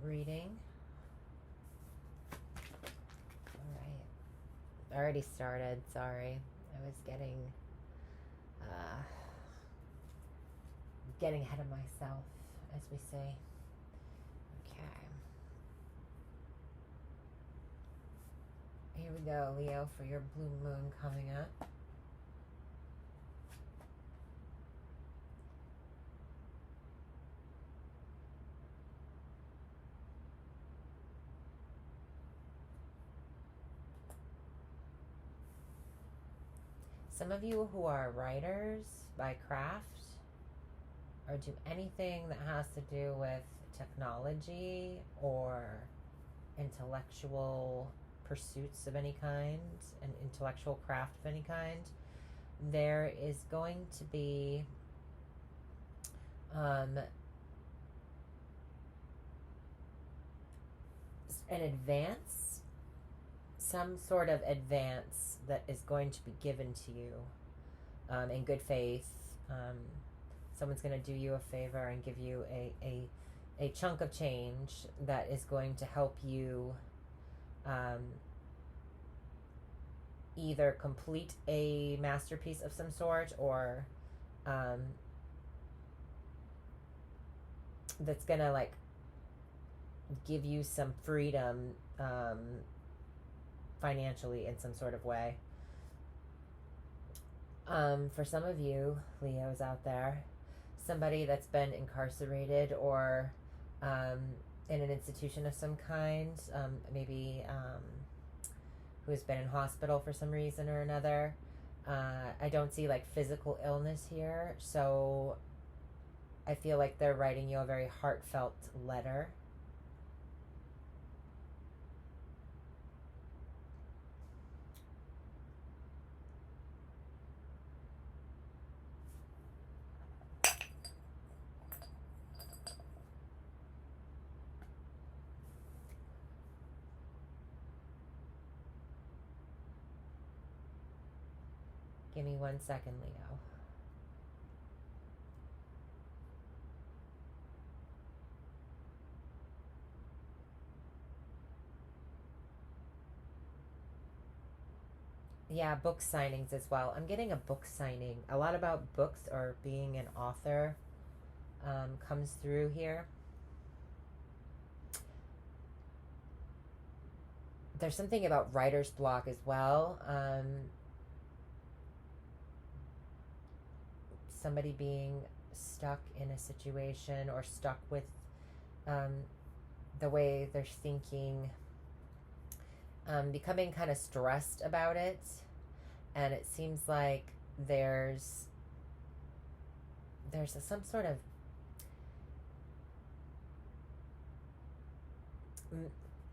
reading. All right. I already started. Sorry. I was uh, getting ahead of myself, as we say. Okay. Here we go, Leo, for your blue moon coming up. Some of you who are writers by craft or do anything that has to do with technology or intellectual pursuits of any kind, an intellectual craft of any kind, there is going to be an advance, some sort of advance that is going to be given to you in good faith. Someone's going to do you a favor and give you a chunk of change that is going to help you either complete a masterpiece of some sort or that's going to like give you some freedom financially in some sort of way. For some of you Leos out there, somebody that's been incarcerated or in an institution of some kind, maybe who has been in hospital for some reason or another. I don't see like physical illness here, so I feel like they're writing you a very heartfelt letter. Give me 1 second, Leo. Yeah, book signings as well. I'm getting a book signing. A lot about books or being an author comes through here. There's something about writer's block as well. Somebody being stuck in a situation or stuck with the way they're thinking, becoming kind of stressed about it. And it seems like there's some sort of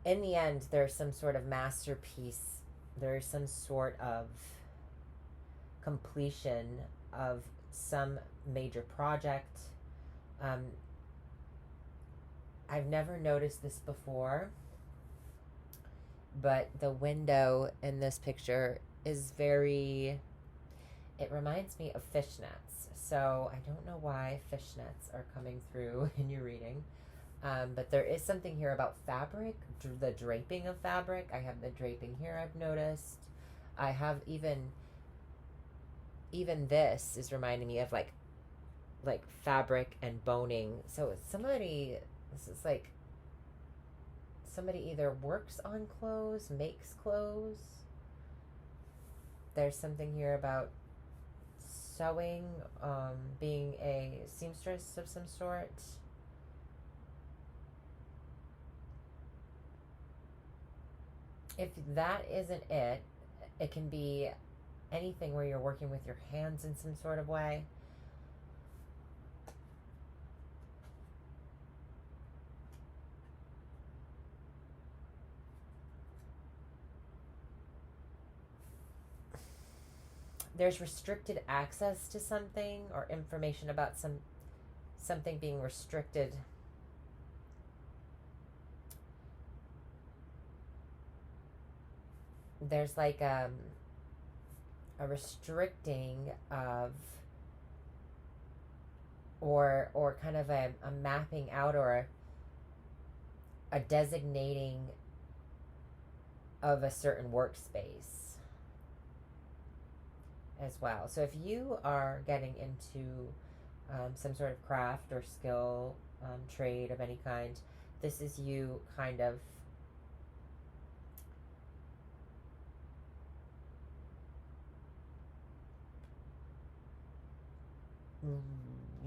in the end there's some sort of masterpiece, there's some sort of completion of some major project. I've never noticed this before, but the window in this picture is very, it reminds me of fishnets. So I don't know why fishnets are coming through in your reading. But there is something here about fabric, the draping of fabric. I have the draping here, I've noticed. I have even this is reminding me of like fabric and boning. So somebody, this is like somebody either works on clothes, makes clothes. There's something here about sewing, being a seamstress of some sort. If that isn't it, it can be anything where you're working with your hands in some sort of way. There's restricted access to something or information about something being restricted. There's like a restricting of or kind of a mapping out or a designating of a certain workspace as well. So if you are getting into some sort of craft or skill, trade of any kind, this is you kind of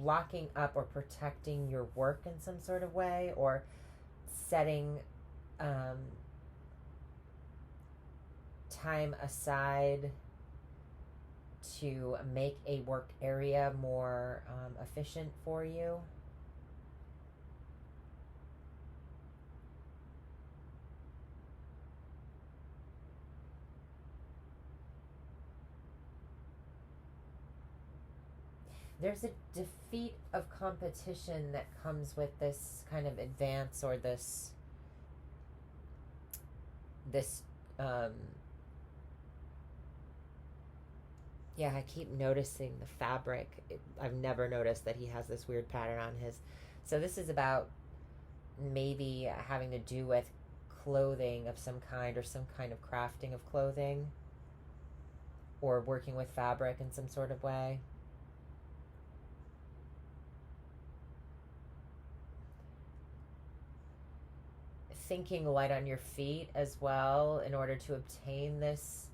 locking up or protecting your work in some sort of way, or setting um, time aside to make a work area more efficient for you. There's a defeat of competition that comes with this kind of advance, or this um, yeah, I keep noticing the fabric. I've never noticed that he has this weird pattern on his. So this is about maybe having to do with clothing of some kind, or some kind of crafting of clothing, or working with fabric in some sort of way. Thinking light on your feet as well in order to obtain this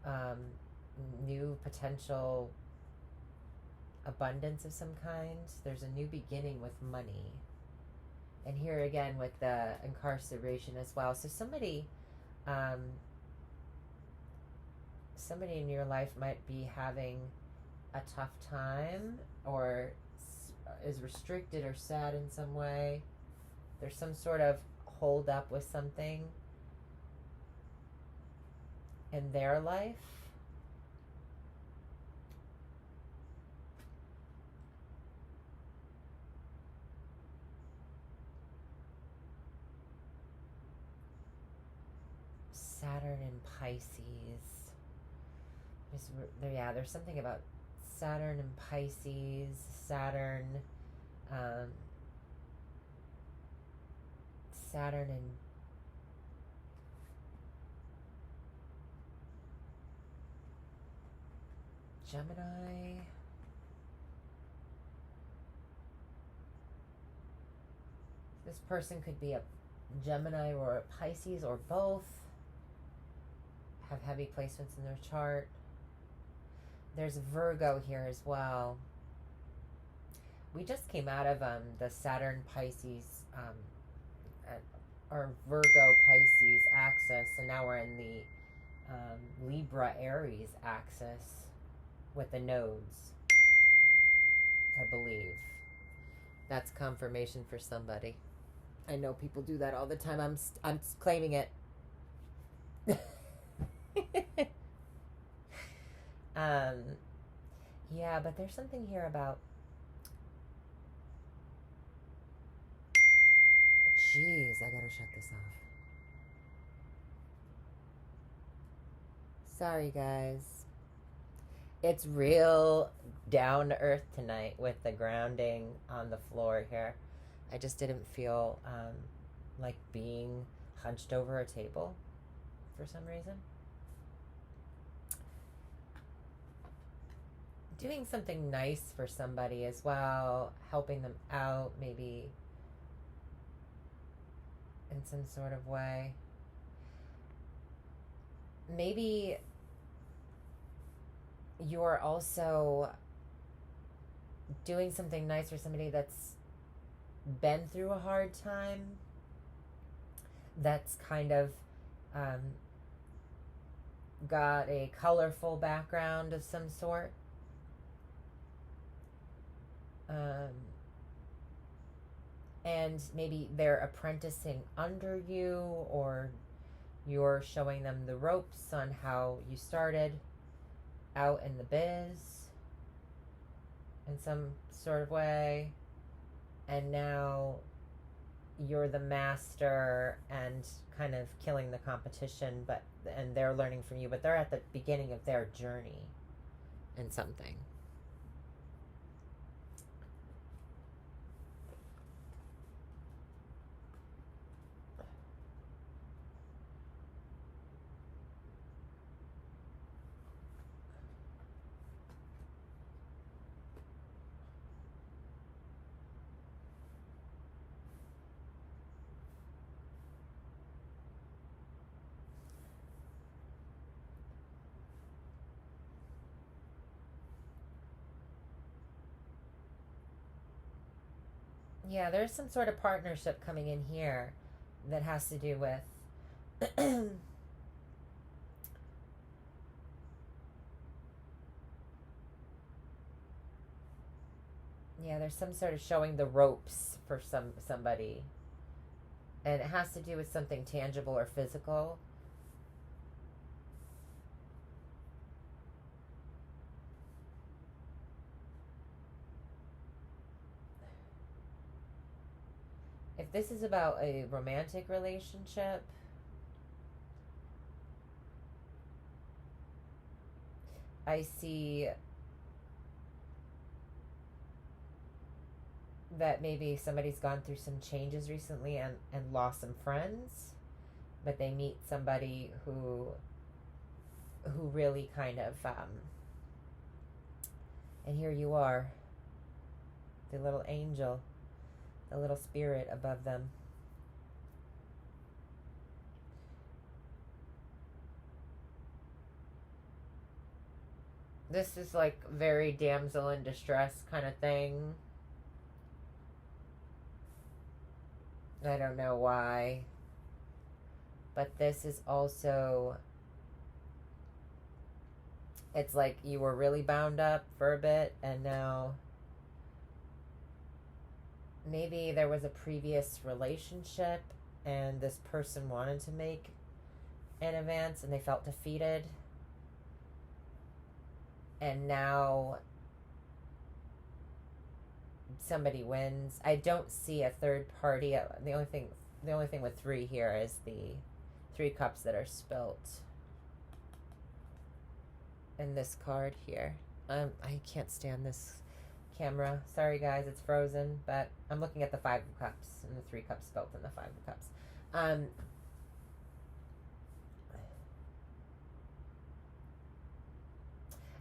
um, new potential abundance of some kind. There's a new beginning with money. And here again with the incarceration as well. So um, somebody in your life might be having a tough time, or is restricted or sad in some way. There's some sort of hold up with something in their life. Saturn and Pisces. There's something about Saturn and Pisces. Um, Saturn and Gemini. This person could be a Gemini or a Pisces, or both. Have heavy placements in their chart. There's Virgo here as well. We just came out of the Saturn Pisces or Virgo Pisces axis, and now we're in the Libra Aries axis with the nodes, I believe. That's confirmation for somebody. I know people do that all the time. I'm claiming it. Yeah, but there's something here about. Jeez, I gotta shut this off. Sorry, guys. It's real down to earth tonight with the grounding on the floor here. I just didn't feel like being hunched over a table for some reason. Doing something nice for somebody as well, helping them out, maybe in some sort of way. Maybe you're also doing something nice for somebody that's been through a hard time, that's kind of got a colorful background of some sort. And maybe they're apprenticing under you, or you're showing them the ropes on how you started out in the biz in some sort of way, and now you're the master and kind of killing the competition, and they're learning from you, but they're at the beginning of their journey in something. Yeah, there's some sort of partnership coming in here that has to do with yeah, there's some sort of showing the ropes for somebody, and it has to do with something tangible or physical. If this is about a romantic relationship, I see that maybe somebody's gone through some changes recently and lost some friends, but they meet somebody who really kind of and here you are, the little angel, the little spirit above them. This is like very damsel in distress kind of thing. I don't know why, but this is also, it's like you were really bound up for a bit, and now maybe there was a previous relationship and this person wanted to make an advance and they felt defeated, and now somebody wins. I don't see a third party. The only thing with three here is the three cups that are spilt in this card here. I can't stand this camera. Sorry guys, it's frozen, but I'm looking at the five of cups and the three cups spilt in the five of cups.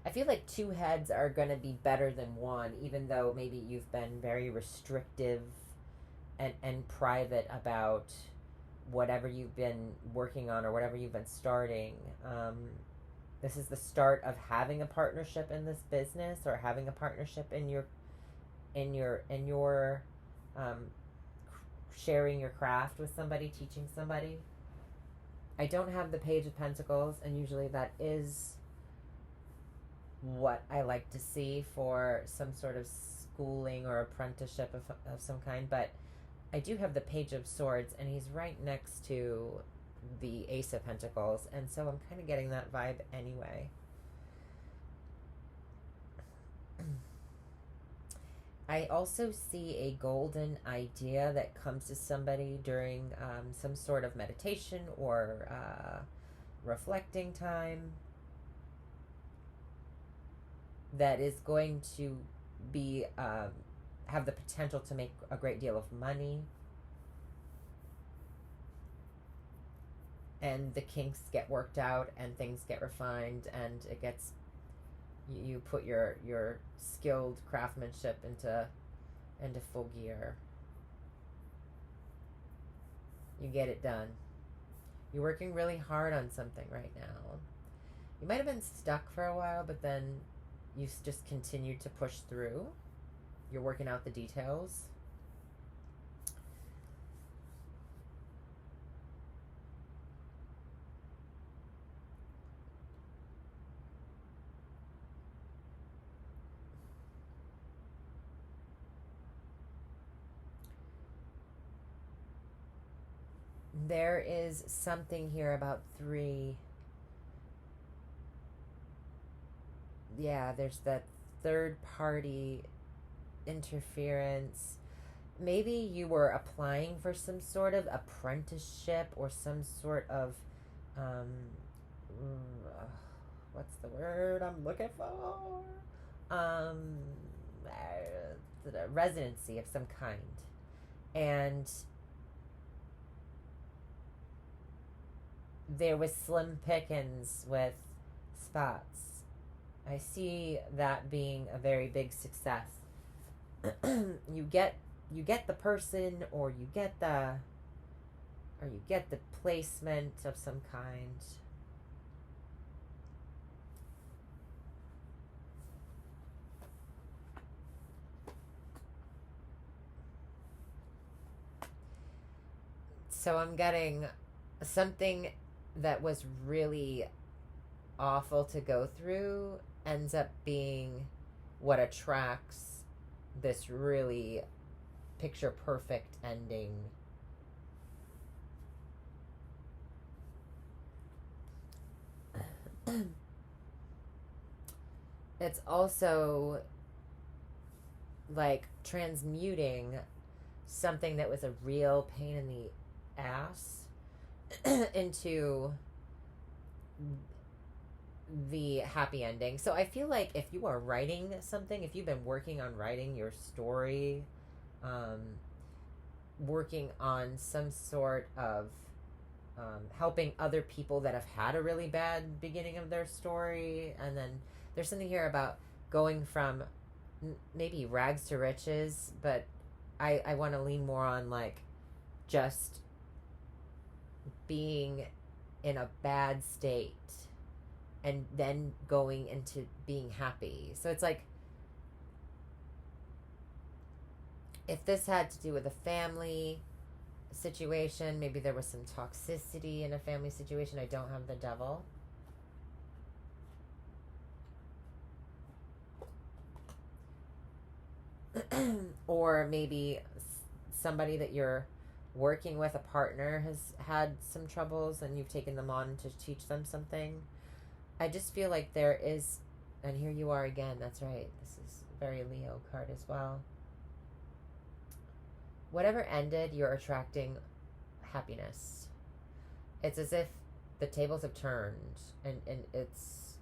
I feel like two heads are going to be better than one, even though maybe you've been very restrictive and private about whatever you've been working on or whatever you've been starting. This is the start of having a partnership in this business, or having a partnership in your sharing your craft with somebody, teaching somebody. I don't have the Page of Pentacles, and usually that is what I like to see for some sort of schooling or apprenticeship of some kind, but I do have the Page of Swords, and he's right next to the Ace of Pentacles, and so I'm kind of getting that vibe anyway. I also see a golden idea that comes to somebody during some sort of meditation or reflecting time that is going to be have the potential to make a great deal of money, and the kinks get worked out and things get refined, and it gets, you put your skilled craftsmanship into full gear. You get it done. You're working really hard on something right now. You might have been stuck for a while, but then you just continued to push through. You're working out the details. There is something here about three. Yeah, there's that third party interference. Maybe you were applying for some sort of apprenticeship or some sort of um, what's the word I'm looking for? Residency of some kind, and there was slim pickings with spots. I see that being a very big success. you get the person, or you get the placement of some kind. So I'm getting something that was really awful to go through ends up being what attracts this really picture perfect ending. It's also like transmuting something that was a real pain in the ass into the happy ending. So I feel like if you are writing something, if you've been working on writing your story, um, working on some sort of helping other people that have had a really bad beginning of their story, and then there's something here about going from maybe rags to riches, but I want to lean more on like just being in a bad state and then going into being happy. So it's like if this had to do with a family situation, maybe there was some toxicity in a family situation. I don't have the devil. Or maybe somebody that you're working with, a partner, has had some troubles and you've taken them on to teach them something. I just feel like there is, and here you are again, that's right, this is a very Leo card as well. Whatever ended, you're attracting happiness. It's as if the tables have turned, and it's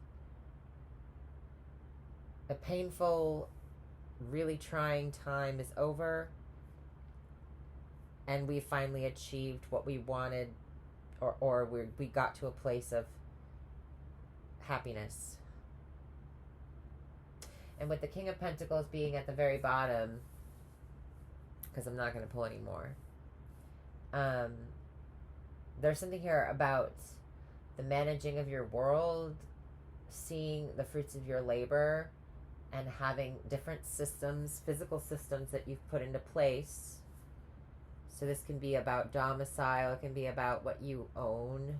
a painful, really trying time is over, and we finally achieved what we wanted, or we got to a place of happiness. And with the King of Pentacles being at the very bottom, because I'm not going to pull anymore, there's something here about the managing of your world, seeing the fruits of your labor, and having different systems, physical systems that you've put into place. So this can be about domicile, it can be about what you own,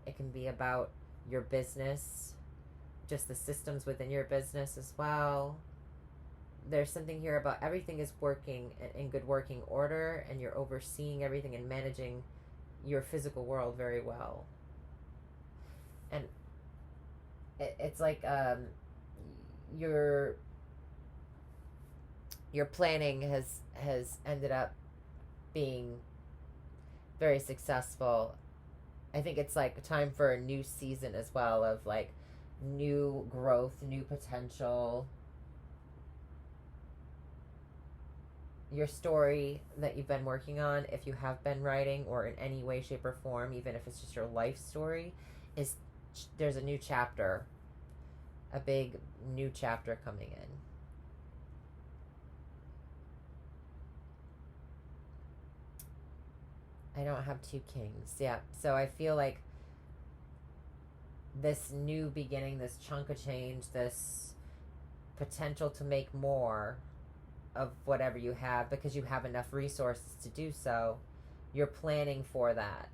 it can be about your business, just the systems within your business as well. There's something here about everything is working in good working order, and you're overseeing everything and managing your physical world very well. And it's like your planning has ended up being very successful. I think it's like time for a new season as well, of like new growth, new potential. Your story that you've been working on, if you have been writing, or in any way, shape, or form, even if it's just your life story, is there's a new chapter, a big new chapter coming in. I don't have two kings. Yeah. So I feel like this new beginning, this chunk of change, this potential to make more of whatever you have, because you have enough resources to do so, you're planning for that.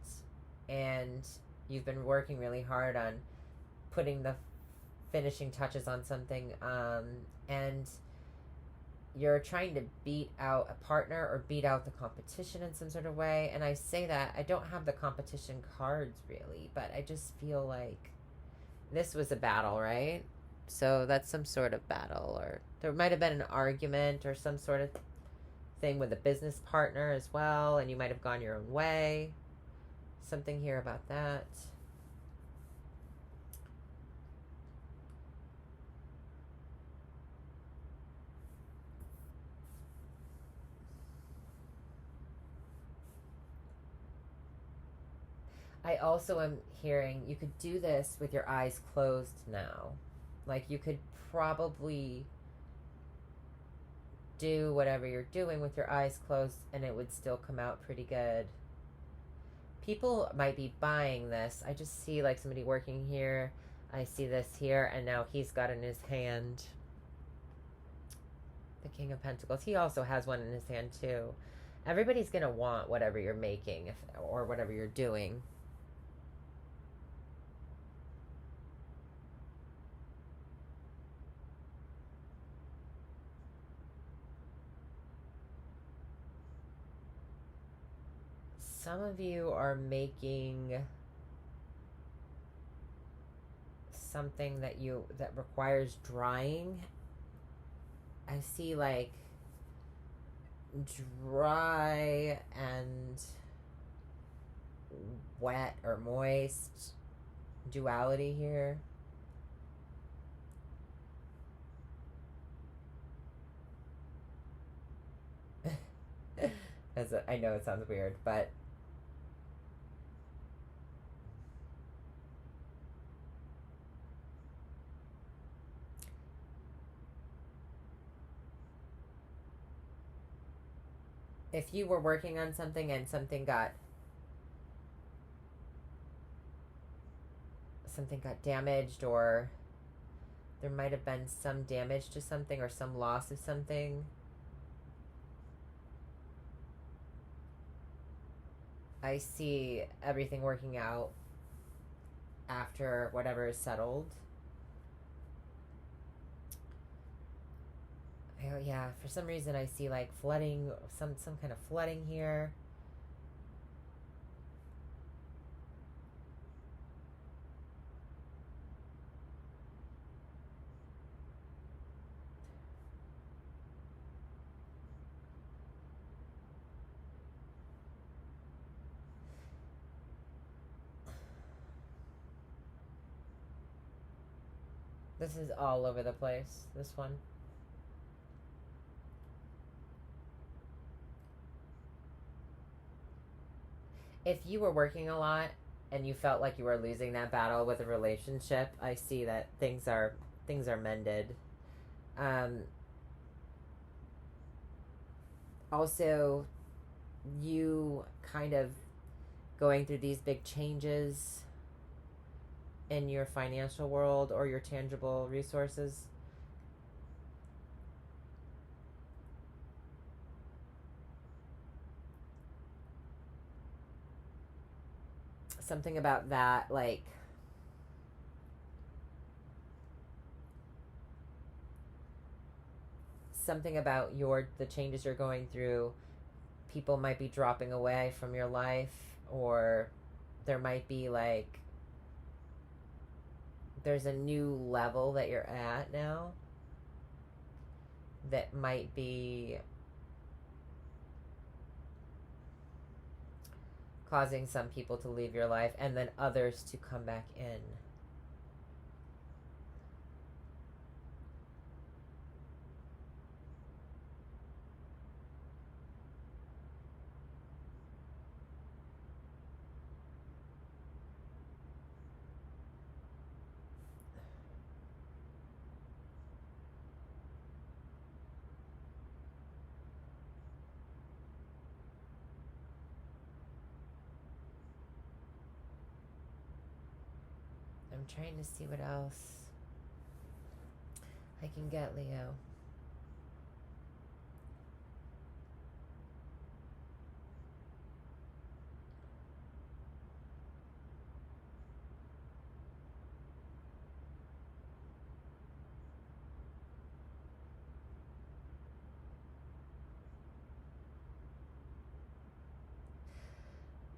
And you've been working really hard on putting the finishing touches on something, and you're trying to beat out a partner or beat out the competition in some sort of way. And I say that, I don't have the competition cards really, but I just feel like this was a battle, right? So that's some sort of battle, or there might have been an argument or some sort of thing with a business partner as well, and you might have gone your own way. Something here about that. I also am hearing you could do this with your eyes closed now. Like you could probably do whatever you're doing with your eyes closed and it would still come out pretty good. People might be buying this. I just see like somebody working here. I see this here, and now he's got in his hand the King of Pentacles. He also has one in his hand too. Everybody's going to want whatever you're making or whatever you're doing. Some of you are making something that requires drying. I see like dry and wet or moist duality here. I know it sounds weird, but if you were working on something and something got damaged, or there might have been some damage to something or some loss of something, I see everything working out after whatever is settled. Oh, yeah, for some reason I see like flooding, some kind of flooding here. This is all over the place, this one. If you were working a lot and you felt like you were losing that battle with a relationship, I see that things are mended. Um, Also, you kind of going through these big changes in your financial world or your tangible resources. Something about that, like something about the changes you're going through. People might be dropping away from your life, or there might be like there's a new level that you're at now that might be causing some people to leave your life and then others to come back in. I'm trying to see what else I can get, Leo.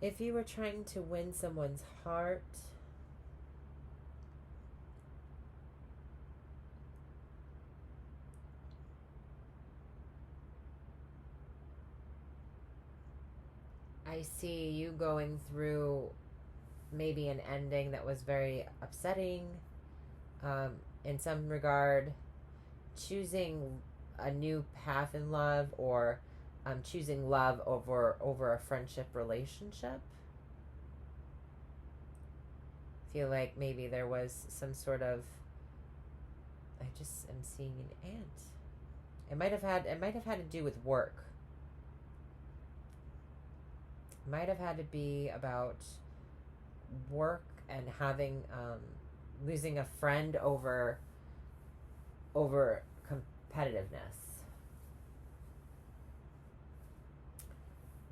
If you were trying to win someone's heart, I see you going through maybe an ending that was very upsetting, in some regard, choosing a new path in love, or choosing love over a friendship relationship. Feel like maybe there was some sort of, I just am seeing an ant. It might have had to do with work. It might have had to be about work and having losing a friend over competitiveness.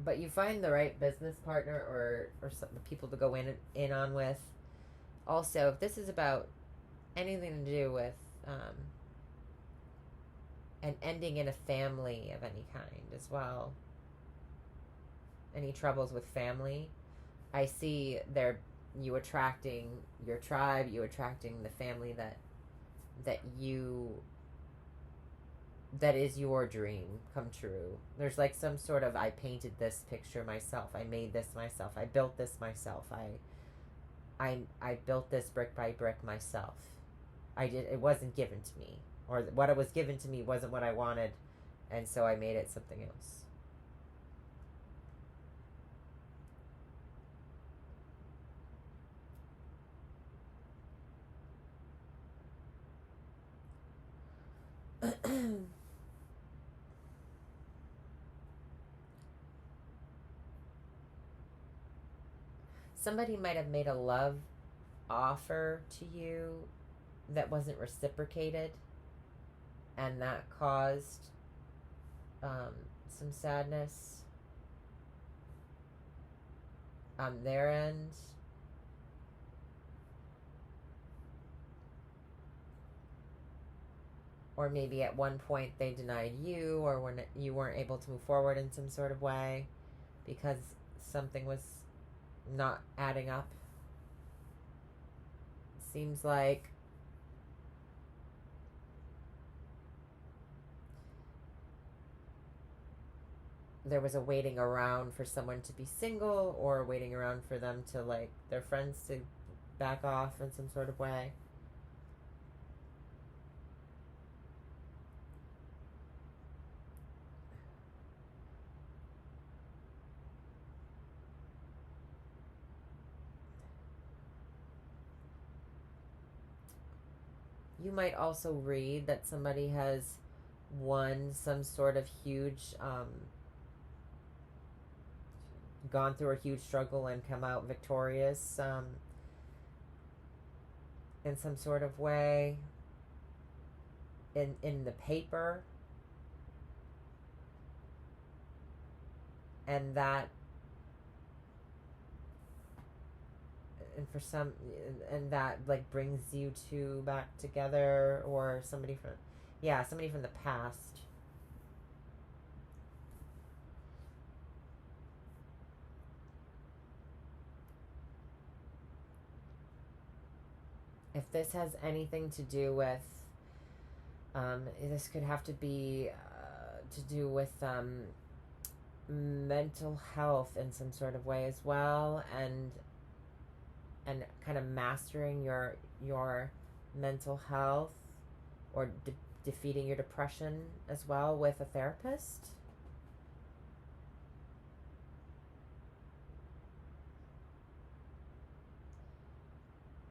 but you find the right business partner or some people to go in on with. Also, if this is about anything to do with an ending in a family of any kind as well, any troubles with family, I see there you attracting your tribe, you attracting the family that you that is your dream come true. There's like some sort of, I painted this picture myself, I made this myself, I built this myself, I built this brick by brick myself. It wasn't given to me, or what it was given to me wasn't what I wanted, and so I made it something else. Somebody might have made a love offer to you that wasn't reciprocated, and that caused um, some sadness on their end. Or maybe at one point they denied you, or when you weren't able to move forward in some sort of way because something was not adding up. Seems like there was a waiting around for someone to be single, or waiting around for them to, like, their friends to back off in some sort of way. You might also read that somebody has won some sort of huge, gone through a huge struggle and come out victorious in some sort of way in the paper, and that and for some and that like brings you two back together, or somebody from the past. If this has anything to do with this could have to be to do with mental health in some sort of way as well, and kind of mastering your mental health, or defeating your depression as well with a therapist.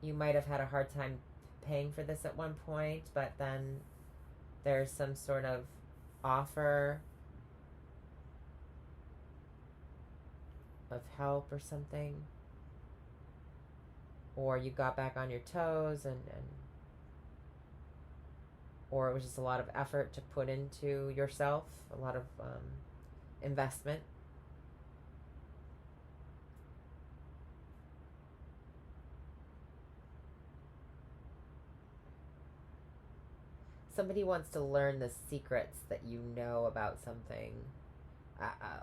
You might have had a hard time paying for this at one point, but then there's some sort of offer of help or something, or you got back on your toes, and or it was just a lot of effort to put into yourself, a lot of investment. Somebody wants to learn the secrets that you know about something,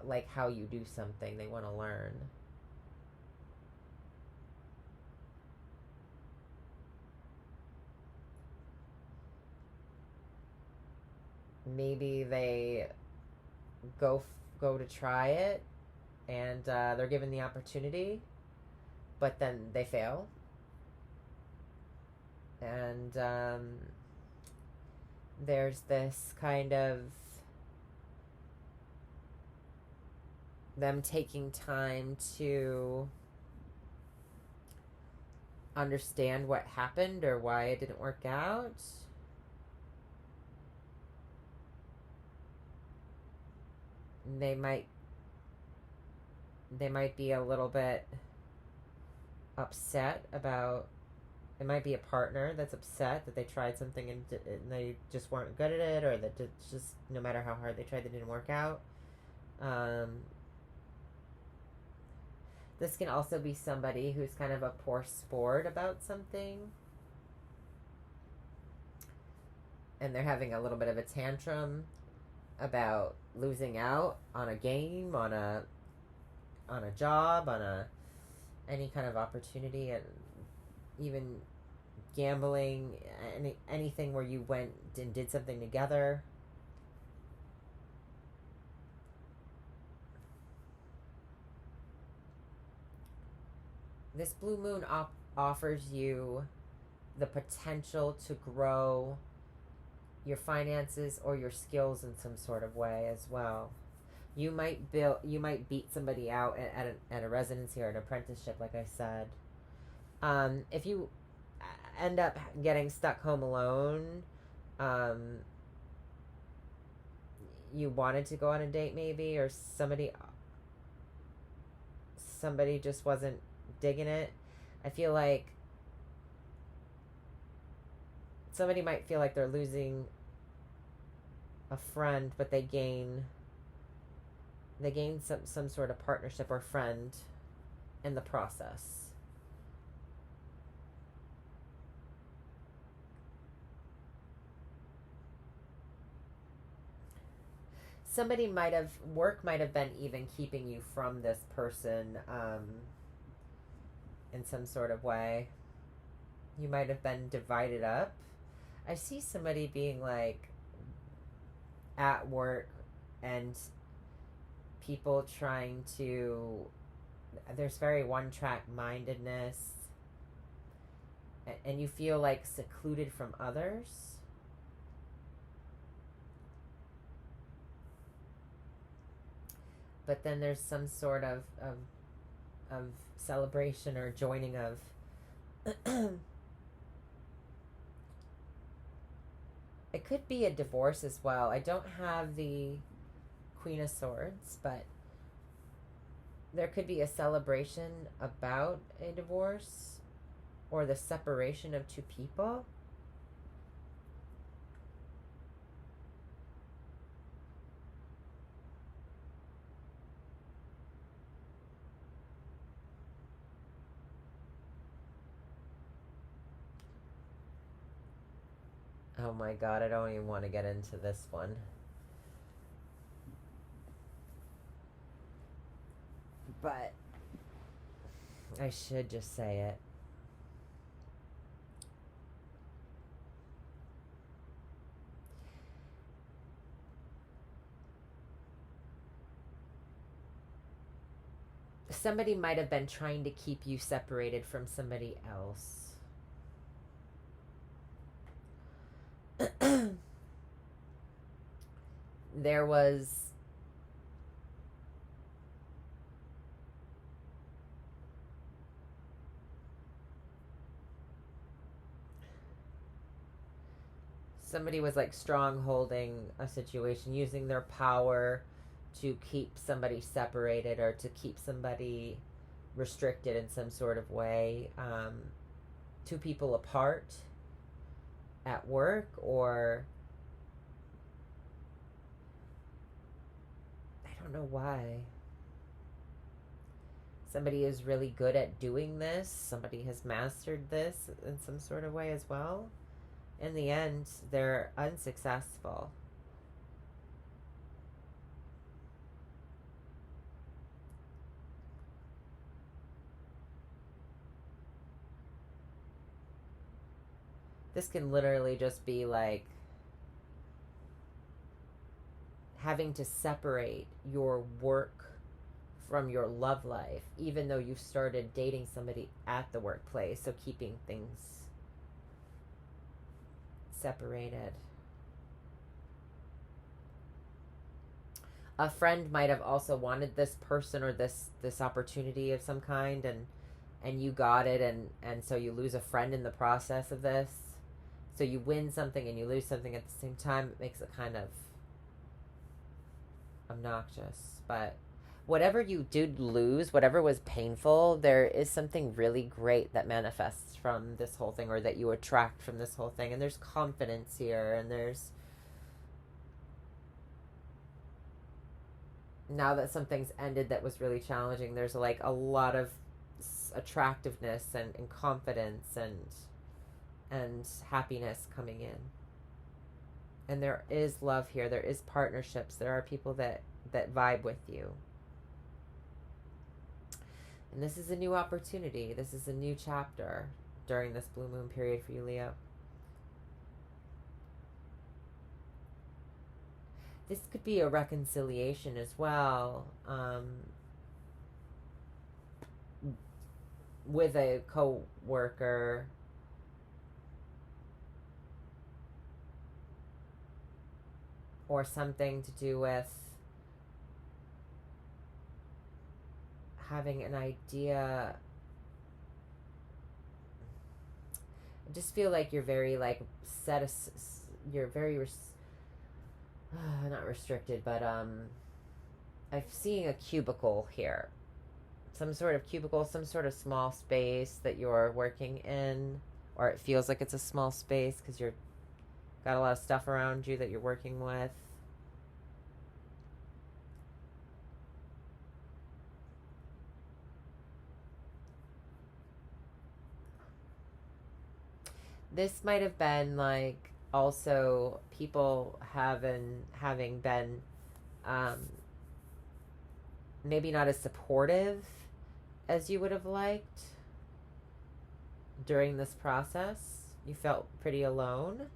like how you do something, they want to learn. Maybe they go go to try it, and they're given the opportunity, but then they fail, and there's this kind of them taking time to understand what happened or why it didn't work out. They might be a little bit upset about, it might be a partner that's upset that they tried something and they just weren't good at it, or that just no matter how hard they tried, they didn't work out. This can also be somebody who's kind of a poor sport about something, and they're having a little bit of a tantrum about losing out on a game, on a job, on a any kind of opportunity, and even gambling, anything where you went and did something together. This blue moon offers you the potential to grow your finances or your skills in some sort of way as well. You might beat somebody out at a residency or an apprenticeship, like I said. If you end up getting stuck home alone, you wanted to go on a date maybe, or somebody just wasn't digging it. I feel like somebody might feel like they're losing a friend, but they gain some sort of partnership or friend in the process. Work might have been even keeping you from this person, in some sort of way. You might have been divided up. I see somebody being like at work and people trying to, there's very one track mindedness, and you feel like secluded from others. But then there's some sort of celebration or joining of it could be a divorce as well. I don't have the Queen of Swords, but there could be a celebration about a divorce or the separation of two people. Oh my god, I don't even want to get into this one. But I should just say it. Somebody might have been trying to keep you separated from somebody else. There was somebody was like strong holding a situation, using their power to keep somebody separated or to keep somebody restricted in some sort of way. Two people apart at work, or I don't know why. Somebody is really good at doing this. Somebody has mastered this in some sort of way as well. In the end, they're unsuccessful. This can literally just be like having to separate your work from your love life, even though you started dating somebody at the workplace. So keeping things separated. A friend might have also wanted this person or this opportunity of some kind, and you got it, and so you lose a friend in the process of this. So you win something and you lose something at the same time. It makes it kind of obnoxious. But whatever you did lose, whatever was painful, there is something really great that manifests from this whole thing, or that you attract from this whole thing. And there's confidence here, and there's now that something's ended that was really challenging, there's like a lot of attractiveness and confidence and happiness coming in. And there is love here. There is partnerships. There are people that vibe with you. And this is a new opportunity. This is a new chapter during this blue moon period for you, Leo. This could be a reconciliation as well, with a co-worker, or something to do with having an idea. I just feel like you're very like you're very not restricted, but I'm seeing a cubicle here, some sort of cubicle, some sort of small space that you're working in, or it feels like it's a small space because you're got a lot of stuff around you that you're working with. This might have been like also people having been maybe not as supportive as you would have liked during this process. You felt pretty alone.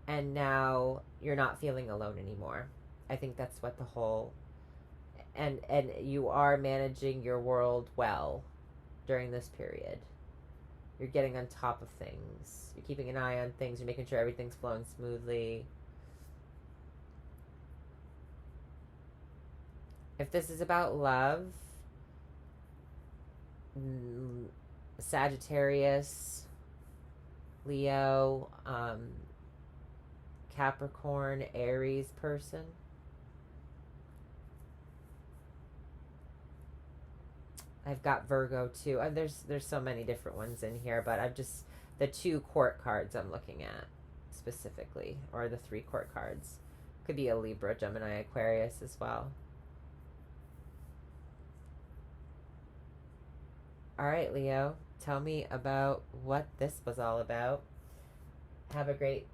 And now you're not feeling alone anymore. I think that's what the whole and you are managing your world well during this period. You're getting on top of things. You're keeping an eye on things. You're making sure everything's flowing smoothly. If this is about love, Sagittarius, Leo, Capricorn, Aries person, I've got Virgo too. There's so many different ones in here, but I've just the 2 court cards I'm looking at specifically, or the 3 court cards. Could be a Libra, Gemini, Aquarius as well. All right, Leo, tell me about what this was all about. Have a great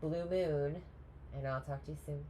blue moon, and I'll talk to you soon.